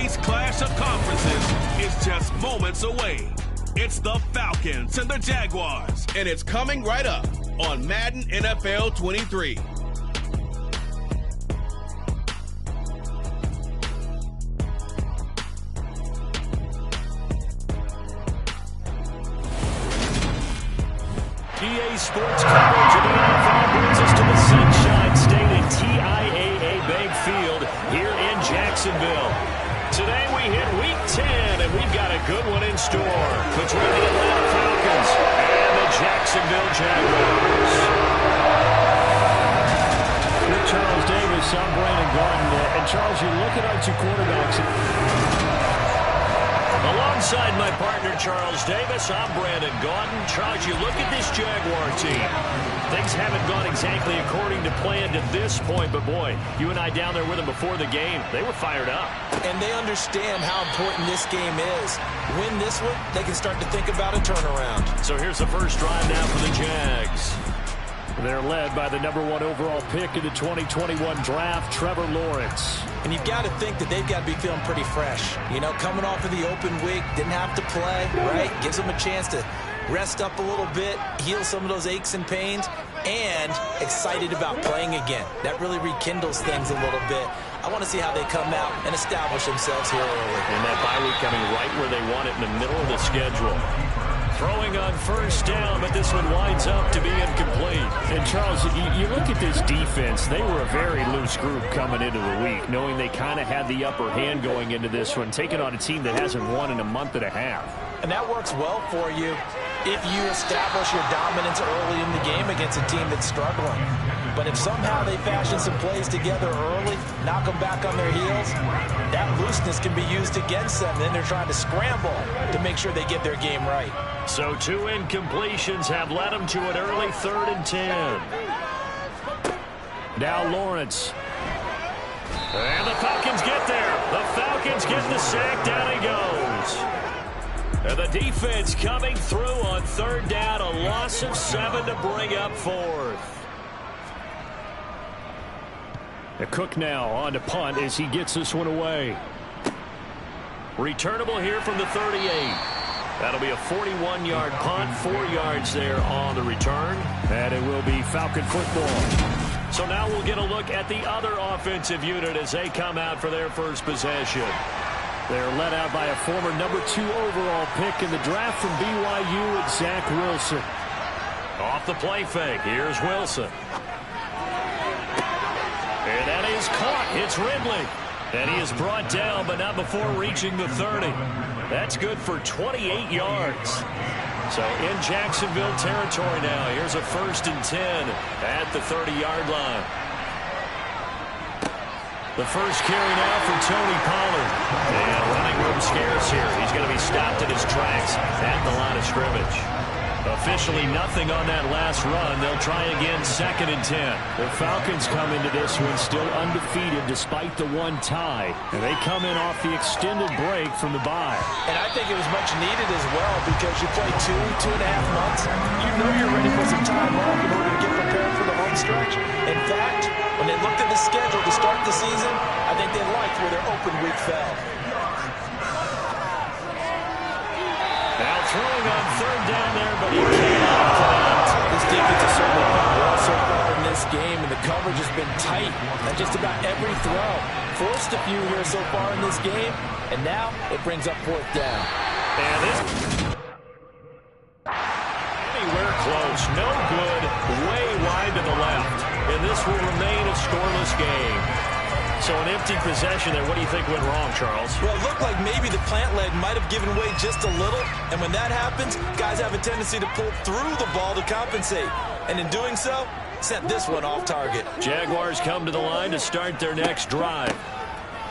East clash of conferences is just moments away. It's the Falcons and the Jaguars, and it's coming right up on Madden NFL 23. EA Sports coverage of the NFL brings us to the Sunshine State at TIAA Bank Field here in Jacksonville. Today we hit Week 10, and we've got a good one in store between the Atlanta Falcons and the Jacksonville Jaguars. With Charles Davis, I'm Brandon Garden. And Charles, you look at our two quarterbacks. Alongside my partner, Charles Davis, I'm Brandon Gaudin. Charles, you look at this Jaguar team. Things haven't gone exactly according to plan to this point, but boy, you and I down there with them before the game, they were fired up. And they understand how important this game is. Win this one, they can start to think about a turnaround. So here's the first drive now for the Jags. They're led by the #1 overall pick in the 2021 draft, Trevor Lawrence. And you've got to think that they've got to be feeling pretty fresh. You know, coming off of the open week, didn't have to play, right? Gives them a chance to rest up a little bit, heal some of those aches and pains, and excited about playing again. That really rekindles things a little bit. I want to see how they come out and establish themselves here early. And that bye week coming right where they want it in the middle of the schedule. Throwing on first down, but this one winds up to be incomplete. And Charles, you look at this defense, they were a very loose group coming into the week, knowing they kind of had the upper hand going into this one, taking on a team that hasn't won in a month and a half. And that works well for you if you establish your dominance early in the game against a team that's struggling. But if somehow they fashion some plays together early, knock them back on their heels, that looseness can be used against them. Then they're trying to scramble to make sure they get their game right. So 2 incompletions have led them to an early 3rd and 10. Now Lawrence. And the Falcons get there. The Falcons get the sack. Down he goes. And the defense coming through on 3rd down. A loss of 7 to bring up 4th. The Cook now on to punt as he gets this one away. Returnable here from the 38. That'll be a 41-yard punt, 4 yards there on the return. And it will be Falcon football. So now we'll get a look at the other offensive unit as they come out for their first possession. They're led out by a former #2 overall pick in the draft from BYU at Zach Wilson. Off the play fake, here's Wilson. And that is caught. It's Ridley. And he is brought down, but not before reaching the 30. That's good for 28 yards. So in Jacksonville territory now. Here's a 1st and 10 at the 30-yard line. The first carry now for Tony Pollard. And running room scarce here. He's going to be stopped in his tracks at the line of scrimmage. Officially nothing on that last run. They'll try again 2nd and 10. The Falcons come into this one still undefeated despite the 1 tie. And they come in off the extended break from the bye. And I think it was much needed as well because you play 2.5 months. You know you're ready for some time off in order to get prepared for the home stretch. In fact, when they looked at the schedule to start the season, I think they liked where their open week fell. Now throwing on 3rd down there, but he cannot connect. This defense has certainly played well so far in this game, and the coverage has been tight at just about every throw. Forced a few here so far in this game, and now it brings up 4th down. And this anywhere close, no good, way wide to the left, and this will remain a scoreless game. So an empty possession there. What do you think went wrong, Charles? Well, it looked like maybe the plant leg might have given way just a little. And when that happens, guys have a tendency to pull through the ball to compensate. And in doing so, sent this one off target. Jaguars come to the line to start their next drive.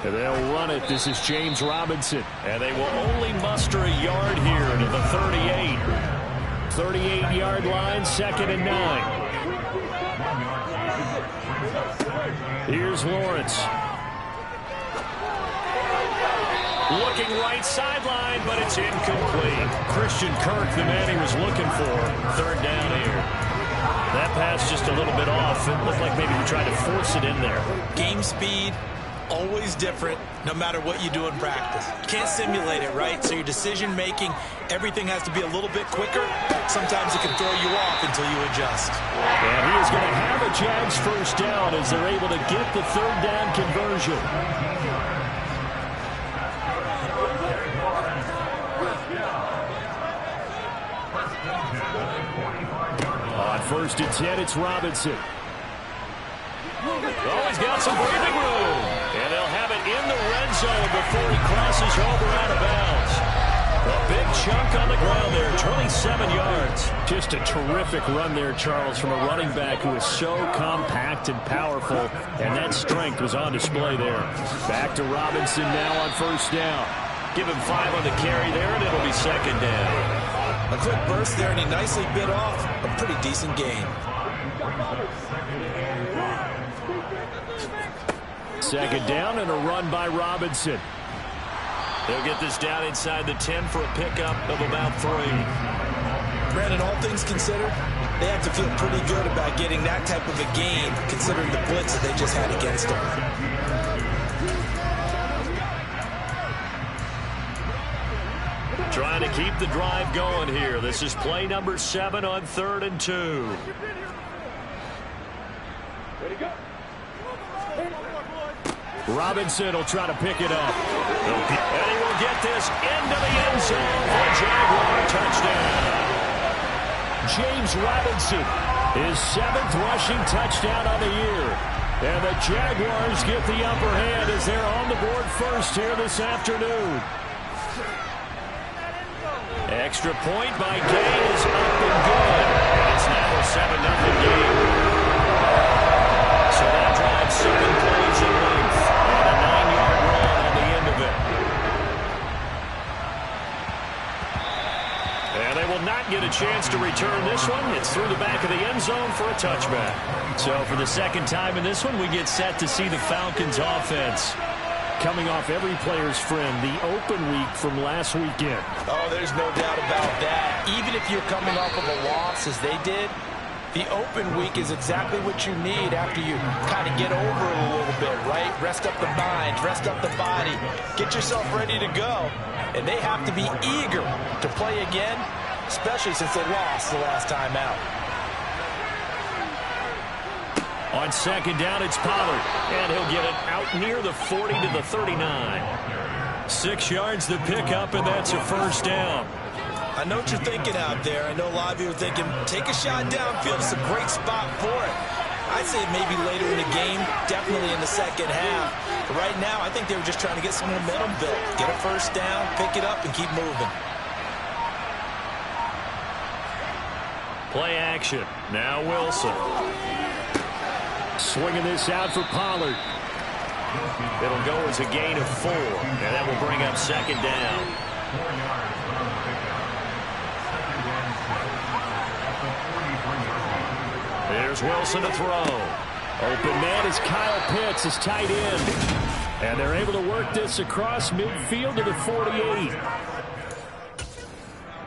And they'll run it. This is James Robinson. And they will only muster a yard here to the 38. 38-yard line, 2nd and 9. Here's Lawrence. Looking right sideline, but it's incomplete. Christian Kirk, the man he was looking for. 3rd down here. That pass just a little bit off. It looked like maybe he tried to force it in there. Game speed, always different no matter what you do in practice. You can't simulate it, right? So your decision-making, everything has to be a little bit quicker. Sometimes it can throw you off until you adjust. And he is going to have a JAX first down as they're able to get the third down conversion. On 1st and 10, it's Robinson. Oh, he's got some breathing room. And they'll have it in the red zone before he crosses over out of bounds. A big chunk on the ground there, 27 yards. Just a terrific run there, Charles, from a running back who is so compact and powerful, and that strength was on display there. Back to Robinson now on 1st down. Give him 5 on the carry there, and it'll be 2nd down. A quick burst there, and he nicely bit off a pretty decent gain. 2nd down and a run by Robinson. They'll get this down inside the 10 for a pickup of about 3. Brandon, all things considered, they have to feel pretty good about getting that type of a gain, considering the blitz that they just had against them. Trying to keep the drive going here. This is play number 7 on 3rd and 2. Robinson will try to pick it up. And he will get this into the end zone for a Jaguar touchdown. James Robinson, his 7th rushing touchdown on the year. And the Jaguars get the upper hand as they're on the board first here this afternoon. Extra point by Gay is up and good. And it's now a 7-0 game. So that drives 7 plays in length. And a 9-yard run on the end of it. And they will not get a chance to return this one. It's through the back of the end zone for a touchback. So for the 2nd time in this one, we get set to see the Falcons offense coming off every player's friend, the open week from last weekend. Oh, there's no doubt about that. Even if you're coming off of a loss as they did, the open week is exactly what you need after you kind of get over it a little bit, right? Rest up the mind, rest up the body, get yourself ready to go. And they have to be eager to play again, especially since they lost the last time out. On 2nd down, it's Pollard, and he'll get it out near the 40 to the 39. 6 yards the pickup, and that's a 1st down. I know what you're thinking out there. I know a lot of you are thinking, take a shot downfield. It's a great spot for it. I'd say maybe later in the game, definitely in the 2nd half. But right now, I think they were just trying to get some momentum built. Get a 1st down, pick it up, and keep moving. Play action. Now Wilson. Swinging this out for Pollard. It'll go as a gain of 4, and that will bring up 2nd down. There's Wilson to throw. Open man is Kyle Pitts, his tight end. And they're able to work this across midfield to the 48.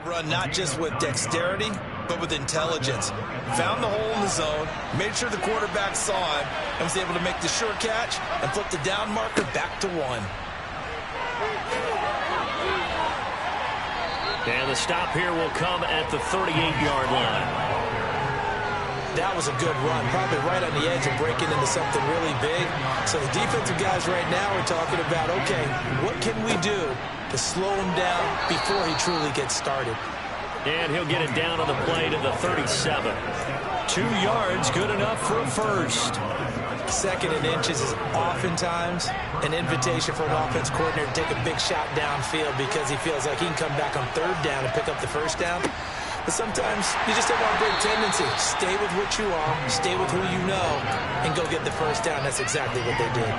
Run not just with dexterity, but with intelligence. Found the hole in the zone, made sure the quarterback saw him, and was able to make the sure catch and flip the down marker back to 1. And the stop here will come at the 38-yard line. That was a good run, probably right on the edge of breaking into something really big. So the defensive guys right now are talking about, okay, what can we do to slow him down before he truly gets started? And he'll get it down on the play to the 37. 2 yards, good enough for a 1st. 2nd and inches is oftentimes an invitation for an offense coordinator to take a big shot downfield because he feels like he can come back on 3rd down and pick up the 1st down. But sometimes you just have a great tendency. Stay with what you are, stay with who you know, and go get the 1st down. That's exactly what they did.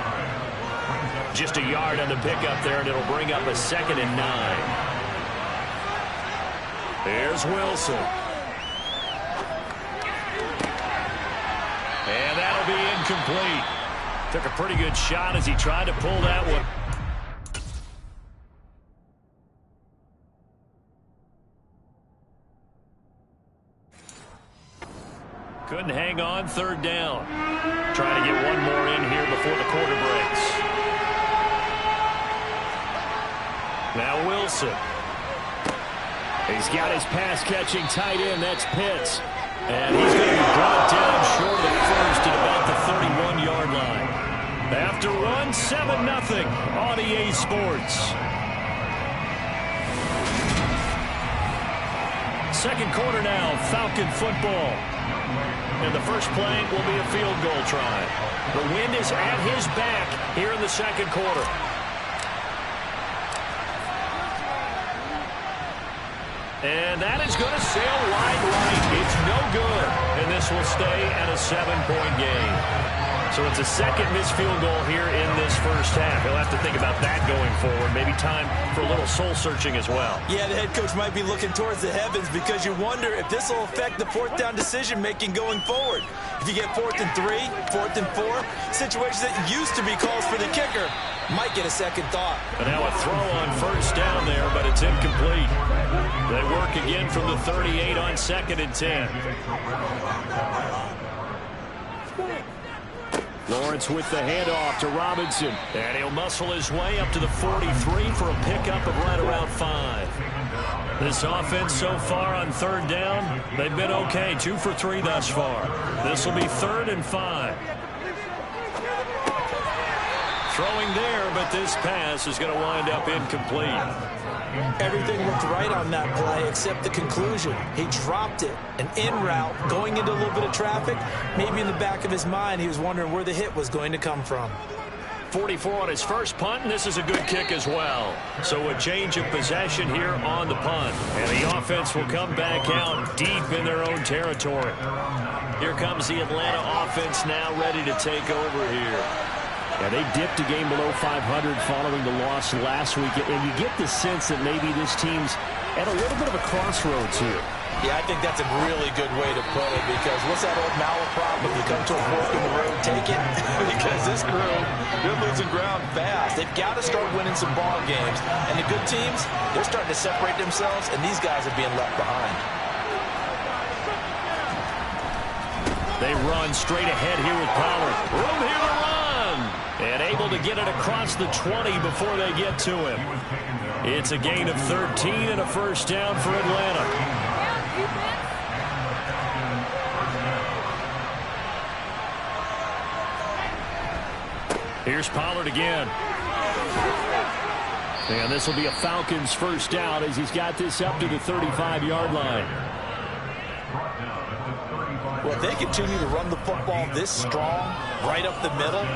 Just a yard on the pickup there, and it'll bring up a 2nd and 9. Here's Wilson. And that'll be incomplete. Took a pretty good shot as he tried to pull that one. Couldn't hang on 3rd down. Trying to get one more in here before the quarter breaks. Now Wilson. He's got his pass-catching tight end. That's Pitts. And he's going to be brought down short of the first at about the 31-yard line. After run, 7-0 on EA Sports. Second quarter now, Falcon football. And the first play will be a field goal try. The wind is at his back here in the second quarter. And that is going to sail wide right. It's no good. And this will stay at a 7-point game. So it's a second missed field goal here in this first half. He'll have to think about that going forward. Maybe time for a little soul-searching as well. Yeah, the head coach might be looking towards the heavens because you wonder if this will affect the fourth down decision-making going forward. If you get 4th and 3, 4th and 4, situations that used to be calls for the kicker might get a second thought. And now a throw on first down there, but it's incomplete. They work again from the 38 on 2nd and 10. Lawrence with the handoff to Robinson. And he'll muscle his way up to the 43 for a pickup of right around 5. This offense so far on 3rd down, they've been okay. 2 for 3 thus far. This will be 3rd and 5. Throwing there, but this pass is going to wind up incomplete. Everything looked right on that play except the conclusion. He dropped it. An in route, going into a little bit of traffic. Maybe in the back of his mind, he was wondering where the hit was going to come from. 44 on his first punt, and this is a good kick as well. So a change of possession here on the punt. And the offense will come back out deep in their own territory. Here comes the Atlanta offense now ready to take over here. Yeah, they dipped a game below 500 following the loss last week, and you get the sense that maybe this team's at a little bit of a crossroads here. Yeah, I think that's a really good way to put it, because what's that old malaprop? If you come to a fork in the road, take it. Because this crew, they're losing ground fast. They've got to start winning some ball games. And the good teams, they're starting to separate themselves, and these guys are being left behind. They run straight ahead here with Pollard. Room here to run. And able to get it across the 20 before they get to him. It's a gain of 13 and a first down for Atlanta. Here's Pollard again. And this will be a Falcons first down as he's got this up to the 35-yard line. Well, if they continue to run the football this strong, right up the middle,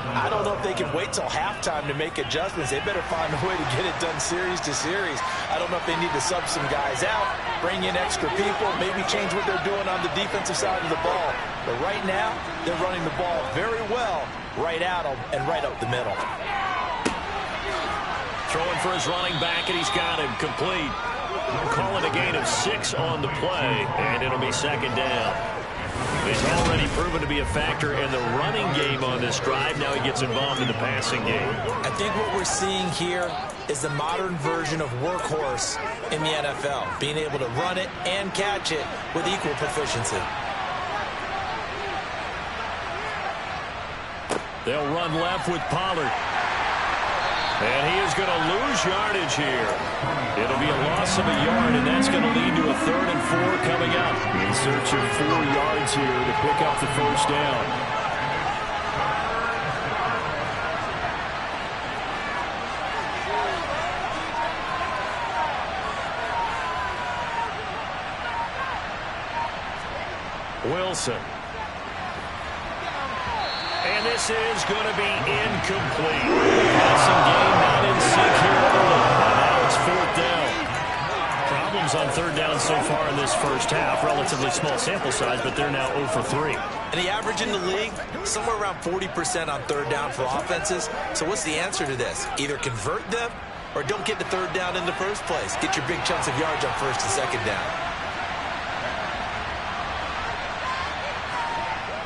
I don't know if they can wait till halftime to make adjustments. They better find a way to get it done series to series. I don't know if they need to sub some guys out, bring in extra people, maybe change what they're doing on the defensive side of the ball. But right now, they're running the ball very well right at them and right up the middle. Throwing for his running back, and he's got him complete. Call it a gain of 6 on the play, and it'll be second down. He's already proven to be a factor in the running game on this drive. Now he gets involved in the passing game. I think what we're seeing here is the modern version of workhorse in the NFL, being able to run it and catch it with equal proficiency. They'll run left with Pollard. And he is going to lose yardage here. It'll be a loss of a yard, and that's going to lead to a 3rd and 4 coming up. In search of 4 yards here to pick up the first down. Wilson. And this is going to be incomplete. Passing game not in sync here early. And now it's 4th down. Problems on 3rd down so far in this first half. Relatively small sample size, but they're now 0 for 3. And the average in the league, somewhere around 40% on 3rd down for offenses. So what's the answer to this? Either convert them or don't get to 3rd down in the first place. Get your big chunks of yards on 1st and 2nd down.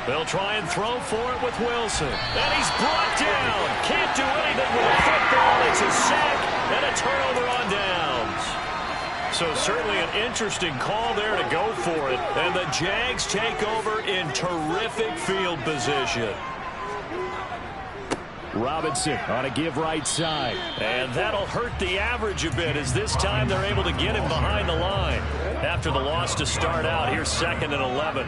They'll try and throw for it with Wilson. And he's brought down. Can't do anything with a football. It's a sack and a turnover on downs. So certainly an interesting call there to go for it. And the Jags take over in terrific field position. Robinson on a give right side. And that'll hurt the average a bit, as this time they're able to get him behind the line. After the loss to start out, here's 2nd and 11.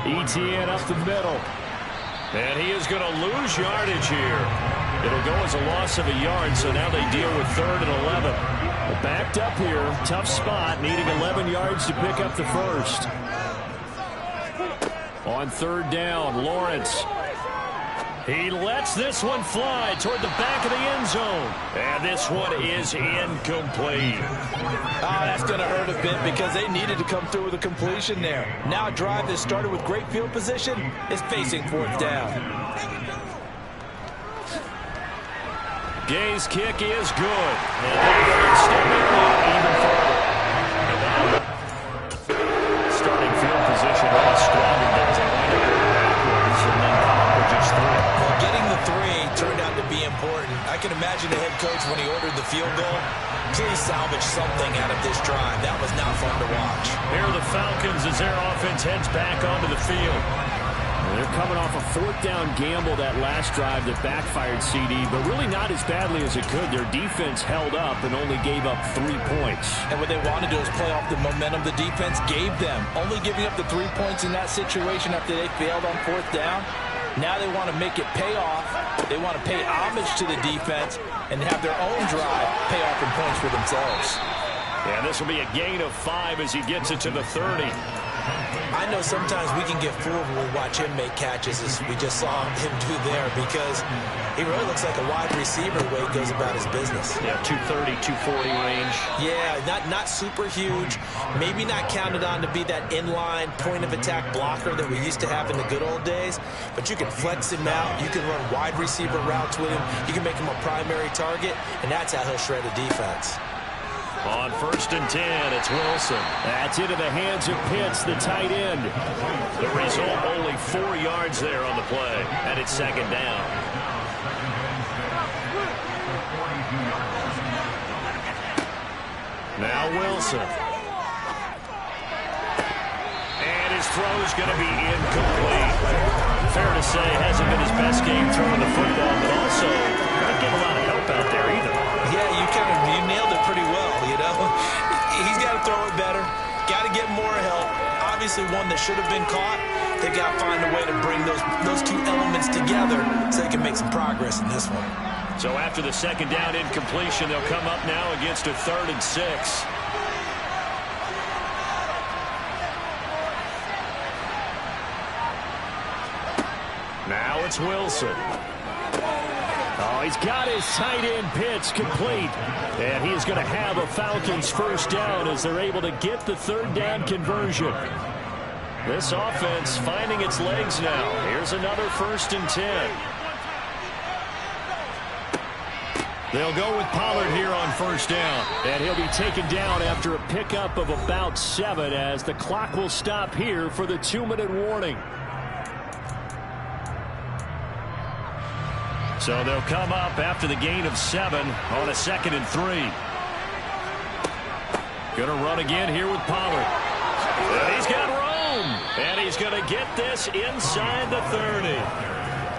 ETN up the middle. And he is going to lose yardage here. It'll go as a loss of a yard, so now they deal with 3rd and 11. Well, backed up here, tough spot, needing 11 yards to pick up the first. On 3rd down, Lawrence. He lets this one fly toward the back of the end zone. And this one is incomplete. Oh, that's going to hurt a bit because they needed to come through with a completion there. Now a drive that started with great field position is facing 4th down. Gay's kick is good. And they're extending it even further. Starting field position really squandered there as they wind up going backwards and then come up with just 3. Well, getting the 3 turned out to be important. I can imagine the head coach when he ordered the field goal. Please salvage something out of this drive. That was not fun to watch. Here are the Falcons as their offense heads back onto the field. They're coming off a 4th down gamble that last drive that backfired, CD, but really not as badly as it could. Their defense held up and only gave up 3 points. And what they want to do is play off the momentum the defense gave them. Only giving up the 3 points in that situation after they failed on 4th down. Now they want to make it pay off. They want to pay homage to the defense and have their own drive pay off in points for themselves. And this will be a gain of 5 as he gets it to the 30. I know sometimes we can get fooled when we watch him make catches, as we just saw him do there, because he really looks like a wide receiver the way he goes about his business. Yeah, 230, 240 range. Yeah, not super huge. Maybe not counted on to be that inline point-of-attack blocker that we used to have in the good old days, but you can flex him out. You can run wide receiver routes with him. You can make him a primary target, and that's how he'll shred a defense. On 1st and 10, it's Wilson. That's into the hands of Pitts, the tight end. The result, only 4 yards there on the play, and it's 2nd down. Now Wilson. And his throw is going to be incomplete. Fair to say, hasn't been his best game throwing the football, but also not getting a lot of help out there either. Yeah, you nailed it pretty well, you know. He's got to throw it better. Got to get more help. Obviously one that should have been caught. They got to find a way to bring those 2 elements together so they can make some progress in this one. So after the 2nd down incompletion, they'll come up now against a 3rd and 6. Now it's Wilson. Oh, he's got his tight end Pitts complete. And he is going to have a Falcons 1st down as they're able to get the 3rd down conversion. This offense finding its legs now. Here's another 1st and 10. They'll go with Pollard here on 1st down. And he'll be taken down after a pickup of about 7 as the clock will stop here for the 2-minute warning. So they'll come up after the gain of 7 on a 2nd and 3. Gonna run again here with Pollard. And he's got room. And he's gonna get this inside the 30.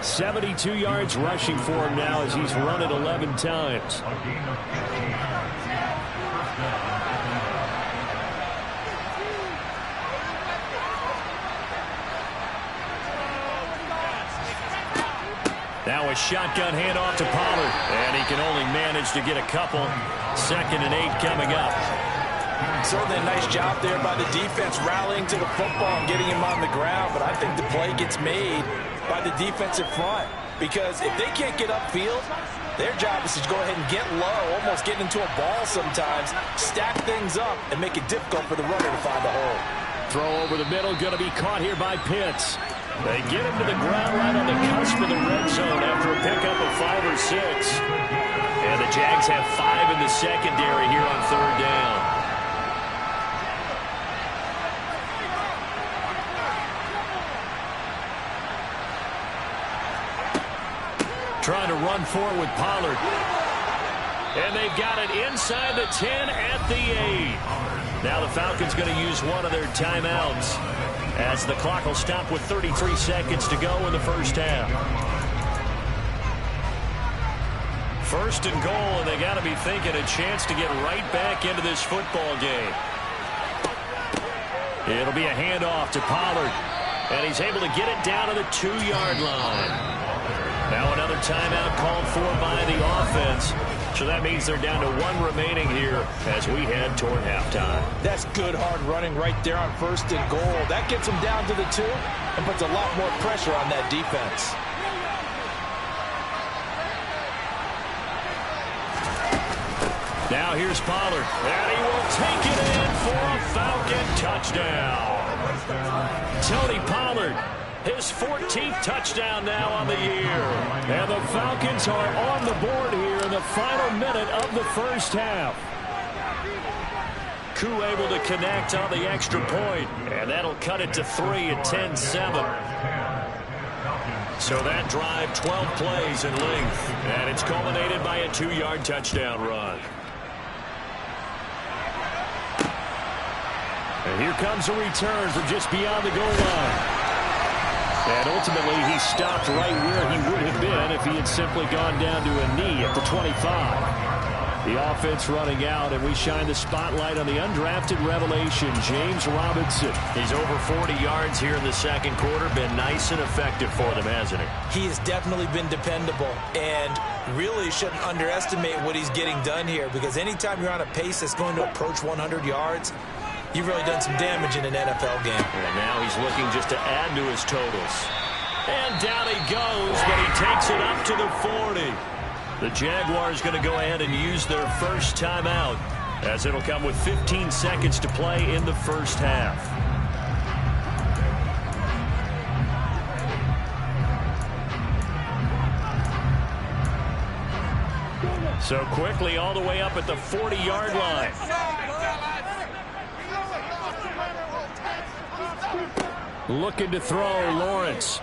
72 yards rushing for him now as he's run it 11 times. Now a shotgun handoff to Pollard. And he can only manage to get a couple. 2nd and 8 coming up. Certainly a nice job there by the defense rallying to the football and getting him on the ground. But I think the play gets made by the defensive front. Because if they can't get upfield, their job is to go ahead and get low, almost get into a ball sometimes, stack things up, and make it difficult for the runner to find a hole. Throw over the middle, going to be caught here by Pitts. They get him to the ground right on the cusp of the red zone after a pickup of 5 or 6. And the Jags have 5 in the secondary here on 3rd down. Trying to run forward with Pollard. And they've got it inside the 10 at the 8. Now the Falcons going to use one of their timeouts as the clock will stop with 33 seconds to go in the first half. First and goal, and they got to be thinking a chance to get right back into this football game. It'll be a handoff to Pollard, and he's able to get it down to the 2-yard line. Now another timeout called for by the offense. So that means they're down to 1 remaining here as we head toward halftime. That's good hard running right there on first and goal. That gets them down to the 2 and puts a lot more pressure on that defense. Now here's Pollard, and he will take it in for a Falcon touchdown. Tony Pollard, his 14th touchdown now on the year. And the Falcons are on the board here in the final minute of the first half. Koo able to connect on the extra point, and that'll cut it to 3 at 10-7. So that drive, 12 plays in length, and it's culminated by a 2-yard touchdown run. And here comes a return from just beyond the goal line. And ultimately, he stopped right where he would have been if he had simply gone down to a knee at the 25. The offense running out, and we shine the spotlight on the undrafted revelation, James Robinson. He's over 40 yards here in the second quarter. Been nice and effective for them, hasn't he? He has definitely been dependable, and really shouldn't underestimate what he's getting done here, because anytime you're on a pace that's going to approach 100 yards, you've really done some damage in an NFL game. And now he's looking just to add to his totals. And down he goes, but he takes it up to the 40. The Jaguars going to go ahead and use their first timeout, as it'll come with 15 seconds to play in the first half. So quickly all the way up at the 40-yard line. Looking to throw, Lawrence.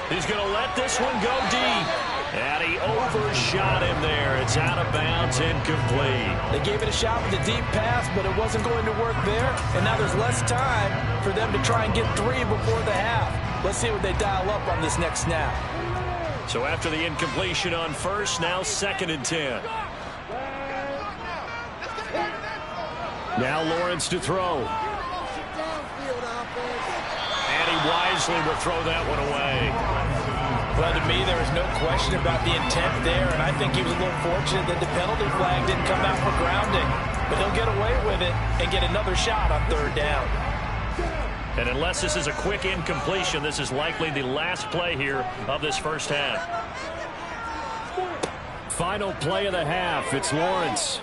He's going to let this one go deep. And he overshot him there. It's out of bounds, incomplete. They gave it a shot with a deep pass, but it wasn't going to work there. And now there's less time for them to try and get 3 before the half. Let's see what they dial up on this next snap. So after the incompletion on first, now 2nd and 10. Now Lawrence to throw. And he wisely will throw that one away. Well, to me, there was no question about the intent there, and I think he was a little fortunate that the penalty flag didn't come out for grounding. But he'll get away with it and get another shot on 3rd down. And unless this is a quick incompletion, this is likely the last play here of this first half. Final play of the half. It's Lawrence.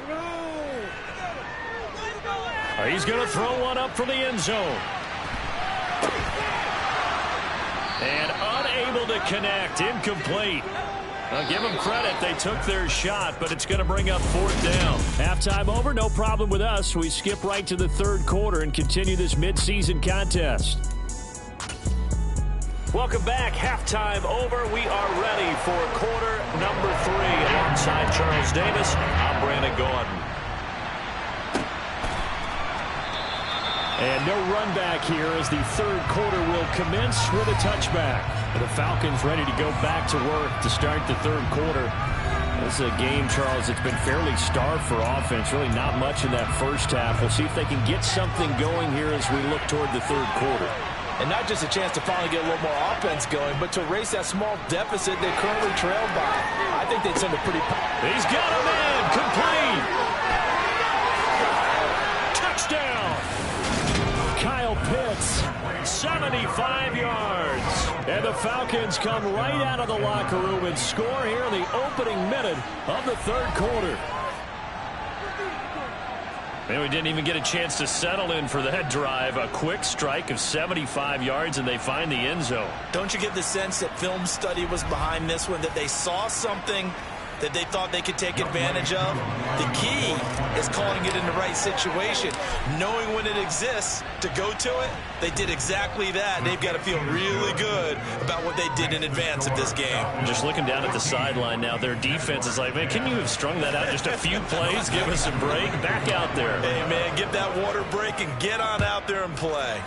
He's going to throw one up from the end zone. And unable to connect. Incomplete. I'll give them credit. They took their shot, but it's going to bring up 4th down. Halftime over, no problem with us. We skip right to the 3rd quarter and continue this midseason contest. Welcome back. Halftime over. We are ready for quarter number 3. Alongside Charles Davis, I'm Brandon Gordon. And no run back here as the 3rd quarter will commence with a touchback. The Falcons ready to go back to work to start the 3rd quarter. This is a game, Charles, that's been fairly starved for offense. Really not much in that first half. We'll see if they can get something going here as we look toward the 3rd quarter. And not just a chance to finally get a little more offense going, but to erase that small deficit they currently trailed by. I think they'd send a pretty... He's got him in. Complete. Touchdown. Kyle Pitts, 75 yards. And the Falcons come right out of the locker room and score here in the opening minute of the 3rd quarter. And we didn't even get a chance to settle in for that drive. A quick strike of 75 yards, and they find the end zone. Don't you get the sense that film study was behind this one, that they saw something that they thought they could take advantage of? The key is calling it in the right situation, knowing when it exists to go to it. They did exactly that. They've got to feel really good about what they did in advance of this game. Just looking down at the sideline now, their defense is like, man, can you have strung that out just a few plays? Give us a break. Back out there. Hey, man, give that water break and get on out there and play.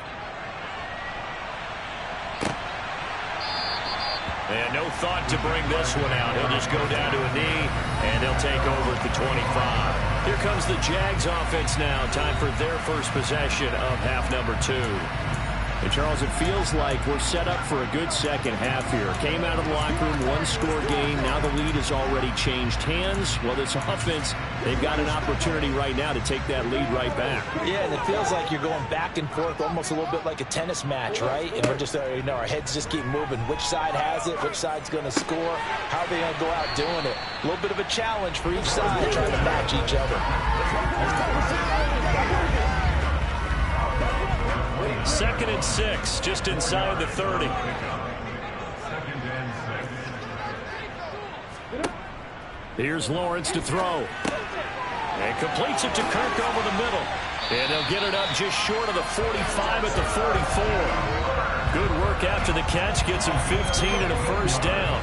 And no thought to bring this one out. He'll just go down to a knee, and they'll take over at the 25. Here comes the Jags offense now. Time for their first possession of half number 2. And, Charles, it feels like we're set up for a good second half here. Came out of the locker room, one-score game. Now the lead has already changed hands. Well, this offense, they've got an opportunity right now to take that lead right back. Yeah, and it feels like you're going back and forth almost a little bit like a tennis match, right? And we're just, our heads just keep moving. Which side has it? Which side's going to score? How are they going to go out doing it? A little bit of a challenge for each side trying to match each other. 2nd and 6, just inside the 30. Here's Lawrence to throw. And completes it to Kirk over the middle. And they'll get it up just short of the 45 at the 44. Good work after the catch. Gets him 15 and a first down.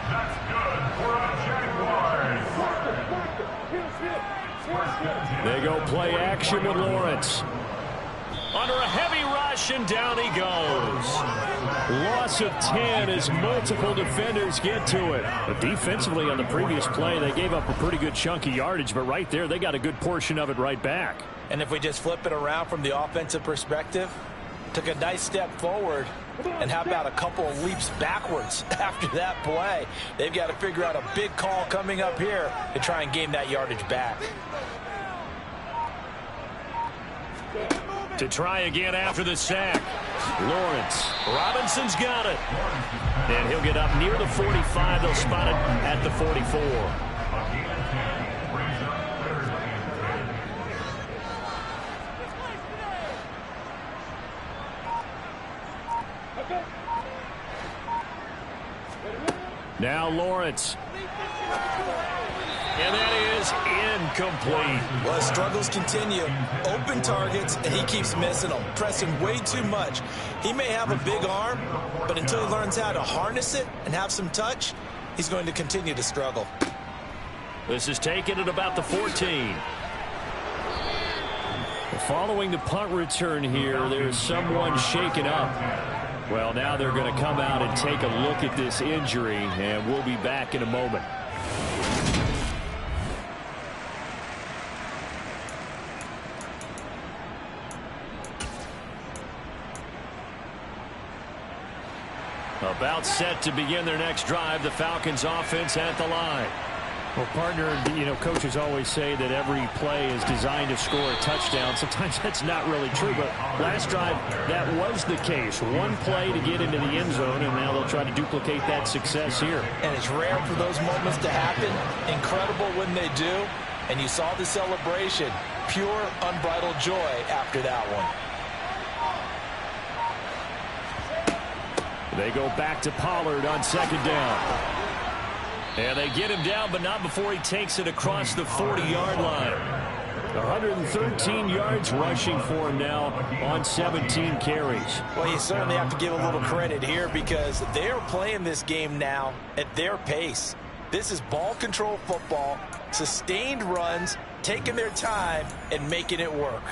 That's good for a Jaguars. They go play action with Lawrence. Under a heavy rush, and down he goes. Loss of 10 as multiple defenders get to it. But defensively on the previous play, they gave up a pretty good chunk of yardage, but right there, they got a good portion of it right back. And if we just flip it around from the offensive perspective, took a nice step forward, and how about a couple of leaps backwards after that play? They've got to figure out a big call coming up here to try and gain that yardage back. To try again after the sack. Lawrence. Robinson's got it. And he'll get up near the 45. They'll spot it at the 44. Now Lawrence. And that is incomplete. Well, his struggles continue. Open targets, and he keeps missing them, pressing way too much. He may have a big arm, but until he learns how to harness it and have some touch, he's going to continue to struggle. This is taken at about the 14. Following the punt return here, there's someone shaken up. Well, now they're going to come out and take a look at this injury, and we'll be back in a moment. About set to begin their next drive, the Falcons offense at the line. Well, partner, coaches always say that every play is designed to score a touchdown. Sometimes that's not really true, but last drive, that was the case. One play to get into the end zone, and now they'll try to duplicate that success here. And it's rare for those moments to happen. Incredible when they do. And you saw the celebration. Pure, unbridled joy after that one. They go back to Pollard on 2nd down. And they get him down, but not before he takes it across the 40-yard line. 113 yards rushing for him now on 17 carries. Well, you certainly have to give a little credit here because they're playing this game now at their pace. This is ball control football, sustained runs, taking their time and making it work.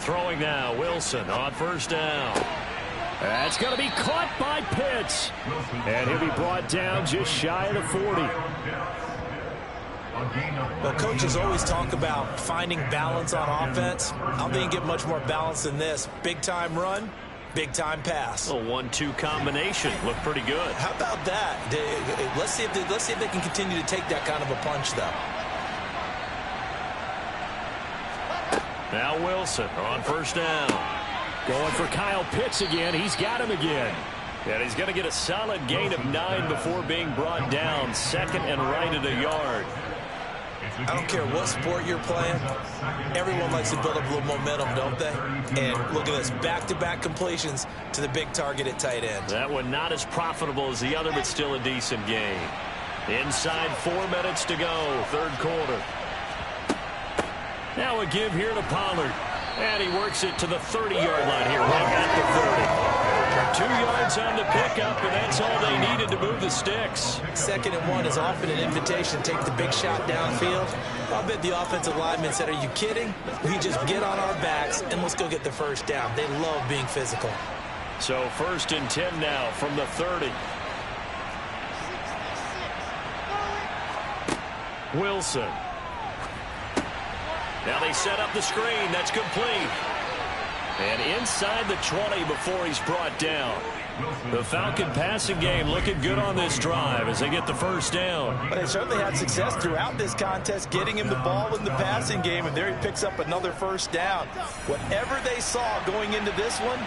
Throwing now, Wilson on 1st down. That's going to be caught by Pitts. And he'll be brought down just shy of the 40. Well, coaches always talk about finding balance on offense. I don't think you get much more balance than this. Big-time run, big-time pass. A 1-2 combination. Looked pretty good. How about that? Let's see if they can continue to take that kind of a punch, though. Now Wilson on 1st down. Going for Kyle Pitts again. He's got him again. And he's going to get a solid gain of 9 before being brought down. 2nd and right at a yard. I don't care what sport you're playing. Everyone likes to build up a little momentum, don't they? And look at this, back-to-back completions to the big target at tight end. That one not as profitable as the other, but still a decent gain. Inside 4 minutes to go, third quarter. Now a give here to Pollard. And he works it to the 30-yard line here, right at the 30. 2 yards on the pickup, and that's all they needed to move the sticks. 2nd and 1 is often an invitation to take the big shot downfield. I bet the offensive lineman said, are you kidding? We just get on our backs and let's go get the first down. They love being physical. So 1st and 10 now from the 30. Wilson. Now they set up the screen. That's complete. And inside the 20 before he's brought down. The Falcon passing game looking good on this drive as they get the first down. But they certainly had success throughout this contest getting him the ball in the passing game, and there he picks up another first down. Whatever they saw going into this one,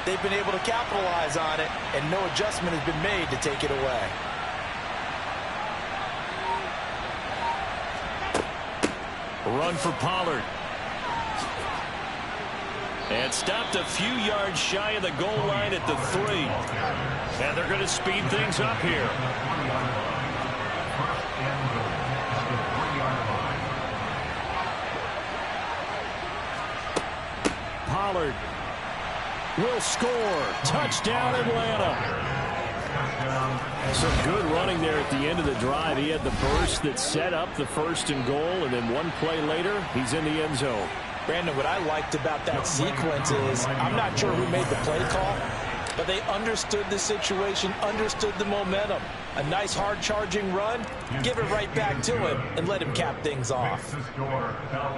they've been able to capitalize on it, and no adjustment has been made to take it away. Run for Pollard. And stopped a few yards shy of the goal line at the 3. And they're going to speed things up here. Pollard will score. Touchdown, Atlanta. Some good running there at the end of the drive. He had the burst that set up the 1st and goal, and then one play later, he's in the end zone. Brandon, what I liked about that sequence is I'm not sure who made the play call, but they understood the situation, understood the momentum. A nice hard-charging run, give it right back to him, and let him cap things off.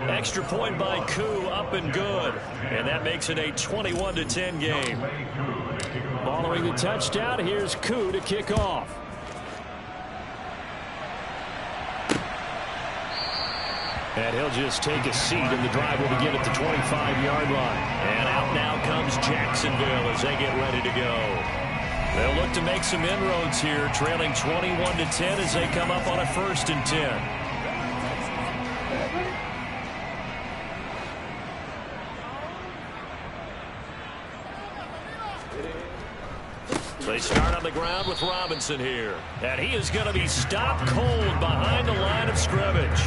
Extra point by Koo, up and good. And that makes it a 21-10 game. Following the touchdown, here's Koo to kick off. And he'll just take a seat, and the drive will begin at the 25-yard line. And out now comes Jacksonville as they get ready to go. They'll look to make some inroads here, trailing 21-10 as they come up on a 1st and 10. They start on the ground with Robinson here. And he is going to be stopped cold behind the line of scrimmage.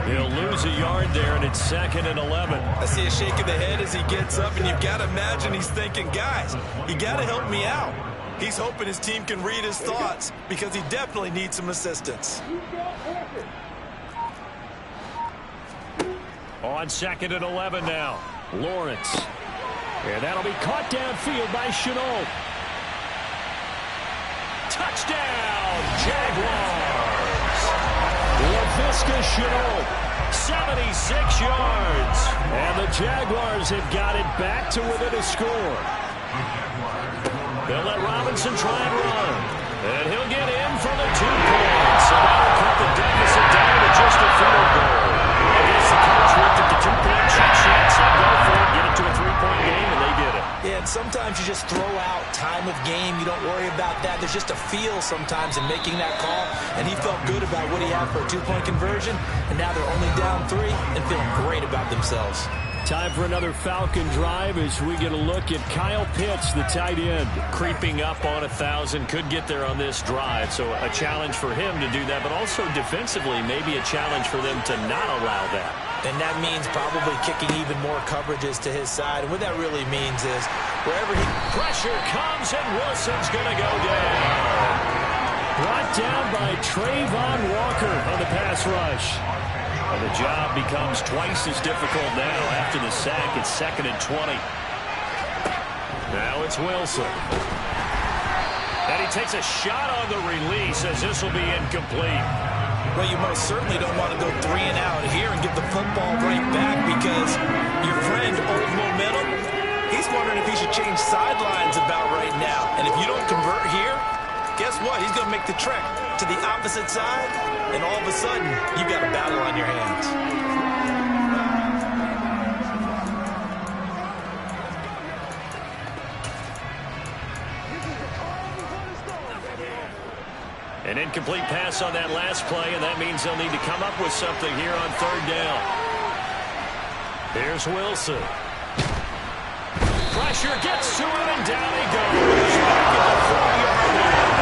He'll lose a yard there, and it's 2nd and 11. I see a shake of the head as he gets up, and you've got to imagine he's thinking, guys, you got to help me out. He's hoping his team can read his thoughts because he definitely needs some assistance. On 2nd and 11 now, Lawrence. And that'll be caught downfield by Chenault. Touchdown, Jaguars. LaVisca Chenault, 76 yards. And the Jaguars have got it back to within a score. They'll let Robinson try and run. And he'll get in for the 2 points. So that'll cut the deficit down to just a field goal. I guess the coach looked at the 2-point cheat sheet, said go for it, get it to a 3-point game, and they did it. Yeah, and sometimes you just throw out time of game. You don't worry about that. There's just a feel sometimes in making that call, and he felt good about what he had for a 2-point conversion, and now they're only down 3 and feeling great about themselves. Time for another Falcon drive as we get a look at Kyle Pitts, the tight end. Creeping up on 1,000, could get there on this drive, so a challenge for him to do that, but also defensively maybe a challenge for them to not allow that. And that means probably kicking even more coverages to his side. And what that really means is wherever he... Pressure comes, and Wilson's going to go down. Brought down by Trayvon Walker on the pass rush. And the job becomes twice as difficult now after the sack. It's 2nd and 20. Now it's Wilson. And he takes a shot on the release as this will be incomplete. Well, you most certainly don't want to go 3 and out here and give the football right back because your friend, Old Momentum, he's wondering if he should change sidelines about right now. And if you don't convert here, guess what? He's going to make the trek to the opposite side, and all of a sudden, you've got a battle on your hands. An incomplete pass on that last play, and that means they'll need to come up with something here on third down. Here's Wilson. Pressure gets to him, and down he goes. Back at the 4-yard line.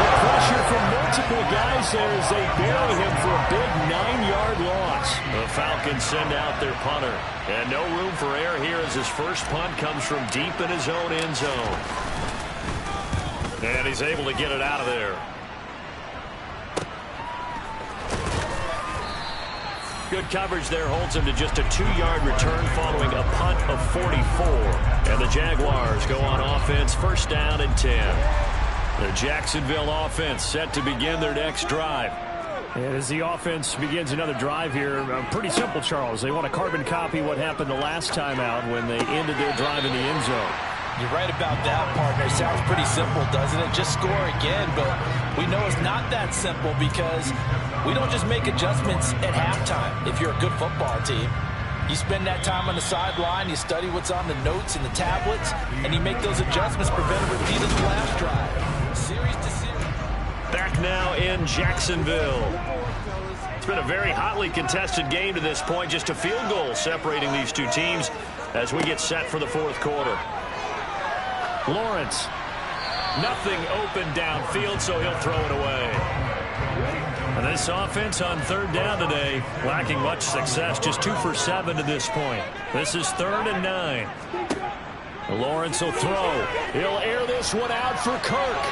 The pressure from multiple guys there as they bury him for a big 9-yard loss. The Falcons send out their punter. And no room for error here as his first punt comes from deep in his own end zone. And he's able to get it out of there. Good coverage there holds him to just a 2-yard return following a punt of 44. And the Jaguars go on offense, first down and 10. The Jacksonville offense set to begin their next drive. And as the offense begins another drive here, pretty simple, Charles. They want to carbon copy what happened the last time out when they ended their drive in the end zone. You're right about that, partner. Sounds pretty simple, doesn't it? Just score again, but we know it's not that simple because we don't just make adjustments at halftime. If you're a good football team, you spend that time on the sideline, you study what's on the notes and the tablets, and you make those adjustments, prevent a repeat of the last drive. Series to series. Back now in Jacksonville. It's been a very hotly contested game to this point. Just a field goal separating these two teams as we get set for the fourth quarter. Lawrence. Nothing open downfield, so he'll throw it away. And this offense on third down today, lacking much success, just 2 for 7 to this point. This is 3rd and 9. Lawrence will throw. He'll air this one out for Kirk.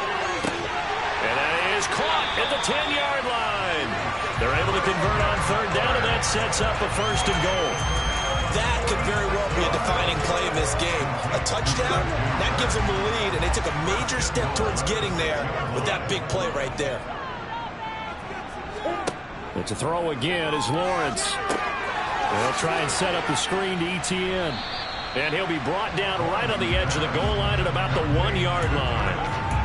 And that is caught at the 10-yard line. They're able to convert on third down, and that sets up a 1st and goal. That could very well be a defining play in this game. A touchdown, that gives them the lead, and they took a major step towards getting there with that big play right there. It's a throw again is Lawrence. They'll try and set up the screen to ETN. And he'll be brought down right on the edge of the goal line at about the 1-yard line.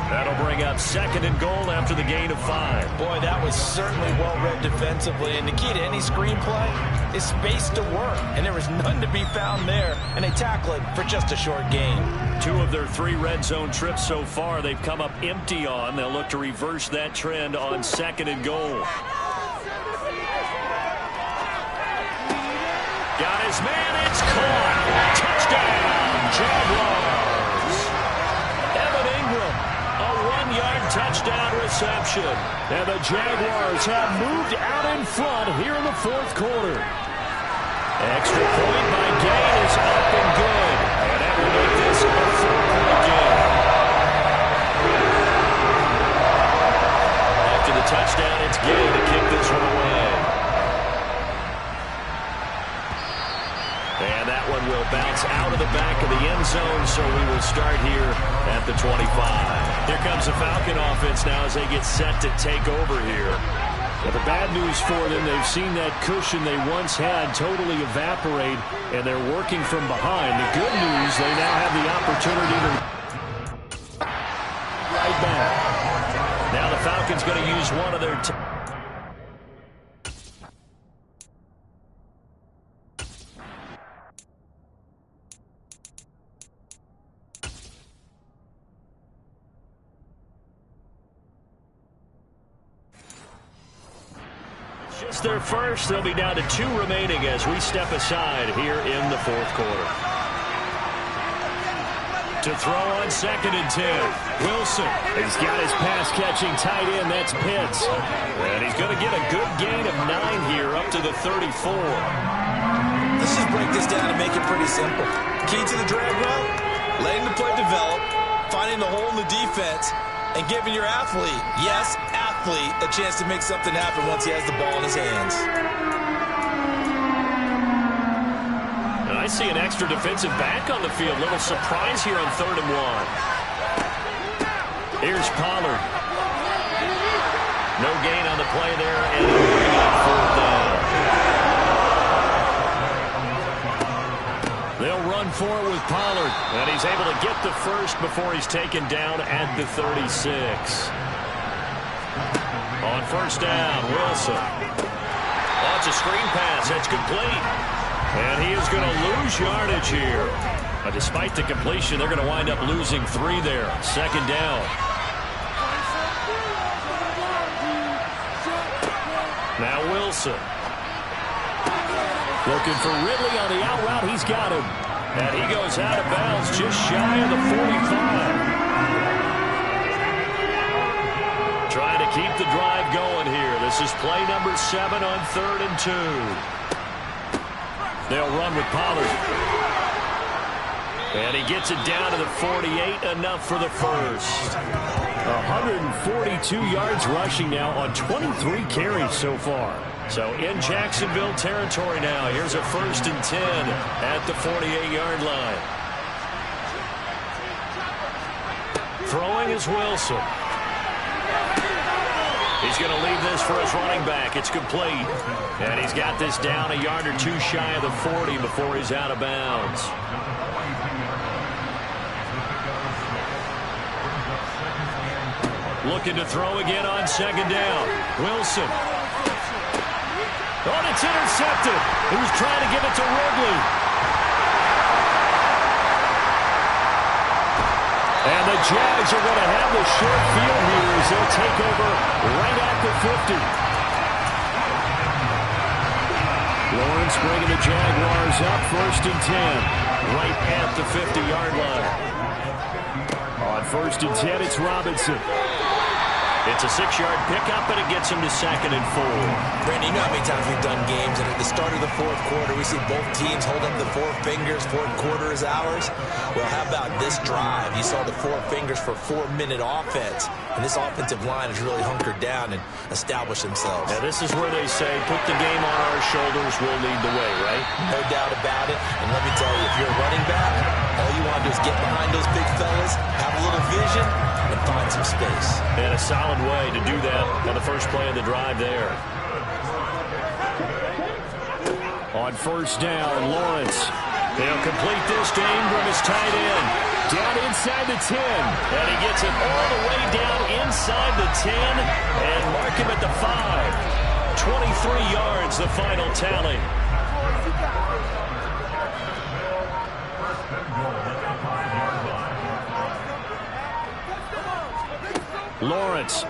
That'll bring up 2nd and goal after the gain of 5. Boy, that was certainly well-read defensively. And the key to any screenplay is space to work. And there was none to be found there. And they tackle it for just a short gain. 2 of their 3 red zone trips so far they've come up empty on. They'll look to reverse that trend on 2nd and goal. Got his man, it's caught. Touchdown, Jaguars. Evan Ingram, a 1-yard touchdown reception. And the Jaguars have moved out in front here in the fourth quarter. Extra point by Gay is up and good. And that will make this a 4-point game. After the touchdown, it's Gay to kick this one away. And that one will bounce out of the back of the end zone, so we will start here at the 25. Here comes the Falcon offense now as they get set to take over here. Well, the bad news for them, they've seen that cushion they once had totally evaporate, and they're working from behind. The good news, they now have the opportunity to right back. Now the Falcons going to use one of their just their first. They'll be down to 2 remaining as we step aside here in the fourth quarter. To throw on 2nd and 10. Wilson. He's got his pass-catching tight end. That's Pitts. And he's going to get a good gain of 9 here up to the 34. Let's just break this down and make it pretty simple. Key to the drag route, letting the play develop, finding the hole in the defense, and giving your athlete, yes, athlete, a chance to make something happen once he has the ball in his hands. And I see an extra defensive back on the field. Little surprise here on 3rd and 1. Here's Pollard. No gain on the play there, and he'll bring it up 4th down. They'll run for it with Pollard, and he's able to get the first before he's taken down at the 36. On 1st down, Wilson. Lots of screen pass. That's complete. And he is going to lose yardage here. Despite the completion, they're going to wind up losing 3 there. 2nd down. Now Wilson. Looking for Ridley on the out route. He's got him. And he goes out of bounds just shy of the 45. Trying to keep the drive going here. This is play number 7 on 3rd and 2. They'll run with Pollard. And he gets it down to the 48, enough for the first. 142 yards rushing now on 23 carries so far. So in Jacksonville territory now. Here's a 1st and 10 at the 48-yard line. Throwing is Wilson. He's going to leave this for his running back. It's complete. And he's got this down a yard or two shy of the 40 before he's out of bounds. Looking to throw again on 2nd down. Wilson. Oh, it's intercepted. He was trying to give it to Ridley. And the Jags are going to have the short field here as they'll take over right at the 50. Lawrence bringing the Jaguars up 1st and 10. Right at the 50-yard line. On 1st and 10, it's Robinson. It's a 6-yard pickup, and it gets him to 2nd and 4. Brandon, you know how many times we've done games, and at the start of the 4th quarter, we see both teams hold up the 4 fingers, 4th quarter is ours. Well, how about this drive? You saw the 4 fingers for 4-minute offense, and this offensive line has really hunkered down and established themselves. Now, this is where they say, put the game on our shoulders, we'll lead the way, right? No doubt about it, and let me tell you, if you're a running back, all you want to do is get behind those big fellas, have a little vision, and find some space. And a solid way to do that on the first play of the drive there. On 1st down, Lawrence. They'll complete this to Ingram, his tight end. Down inside the 10. And he gets it all the way down inside the 10 and mark him at the 5. 23 yards, the final tally. Lawrence.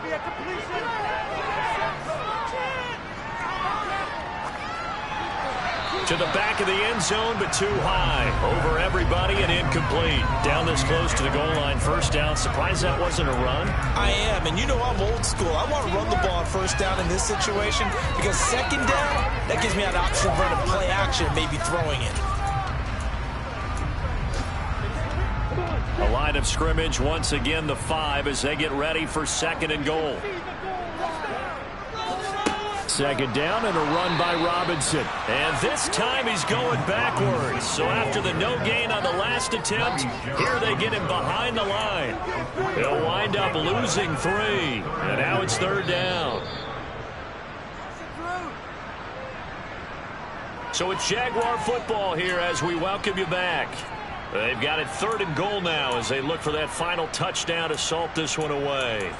To the back of the end zone, but too high. Over everybody and incomplete. Down this close to the goal line. 1st down. Surprised that wasn't a run? I am, and you know I'm old school. I want to run the ball on 1st down in this situation because 2nd down, that gives me an option of running play action, maybe throwing it. A line of scrimmage, once again the 5 as they get ready for 2nd and goal. 2nd down and a run by Robinson. And this time he's going backwards. So after the no gain on the last attempt, here they get him behind the line. He'll wind up losing 3. And now it's 3rd down. So it's Jaguar football here as we welcome you back. They've got it 3rd and goal now as they look for that final touchdown to salt this one away.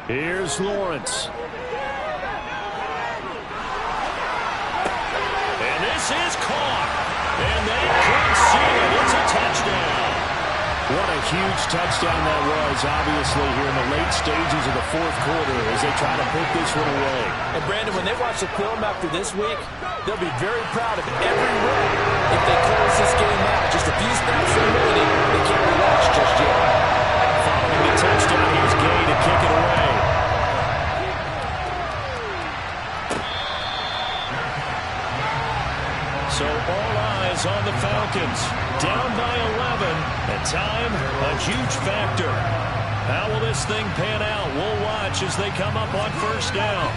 Here's Lawrence. And this is caught. And they could see it. It's a touchdown. What a huge touchdown that was, obviously, here in the late stages of the 4th quarter as they try to put this one away. And, Brandon, when they watch the film after this week, they'll be very proud of every run. If they close this game out, just a few snaps remaining, they can't relax just yet. Following the touchdown, here's Gay to kick it away. So all eyes on the Falcons. Down by 11. And time, a huge factor. How will this thing pan out? We'll watch as they come up on 1st down.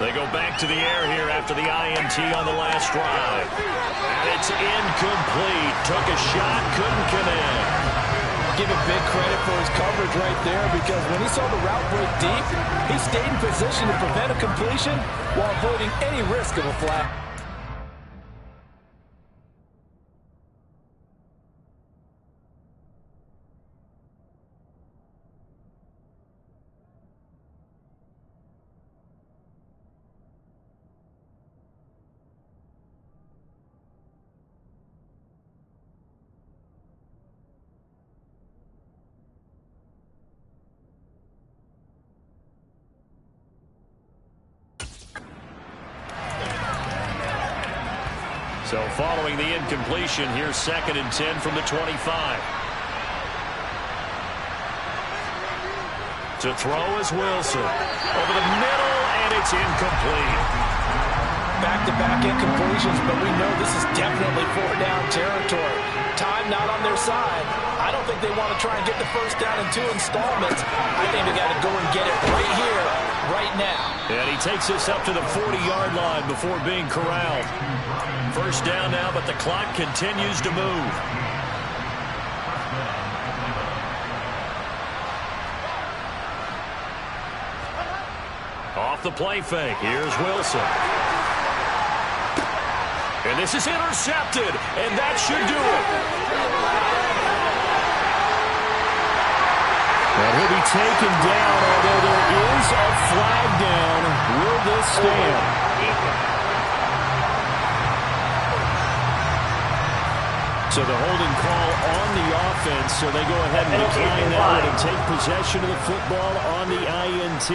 They go back to the air here after the INT on the last drive. And it's incomplete. Took a shot, couldn't connect. Give him big credit for his coverage right there because when he saw the route break deep, he stayed in position to prevent a completion while avoiding any risk of a flag. So following the incompletion, here's 2nd and 10 from the 25. To throw is Wilson. Over the middle, and it's incomplete. Back-to-back incompletions, but we know this is definitely 4-down territory. Time not on their side. I don't think they want to try and get the first down in 2 installments. I think they got to go and get it right here, right now. And he takes us up to the 40-yard line before being corralled. First down now, but the clock continues to move. Off the play fake, here's Wilson. And this is intercepted, and that should do it. And he'll be taken down, although there is a flag down. Will this stand? So the holding call on the offense, so they go ahead and decline that one and take possession of the football on the INT.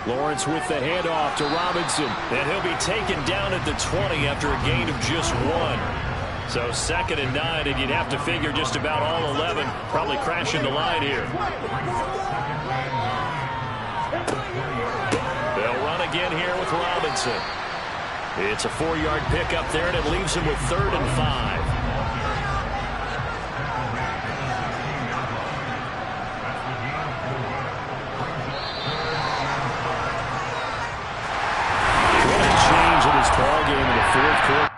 Lawrence with the handoff to Robinson. And he'll be taken down at the 20 after a gain of just 1. So 2nd and 9, and you'd have to figure just about all 11 probably crashing the line here. They'll run again here with Robinson. It's a 4-yard pickup there, and it leaves him with 3rd and 5.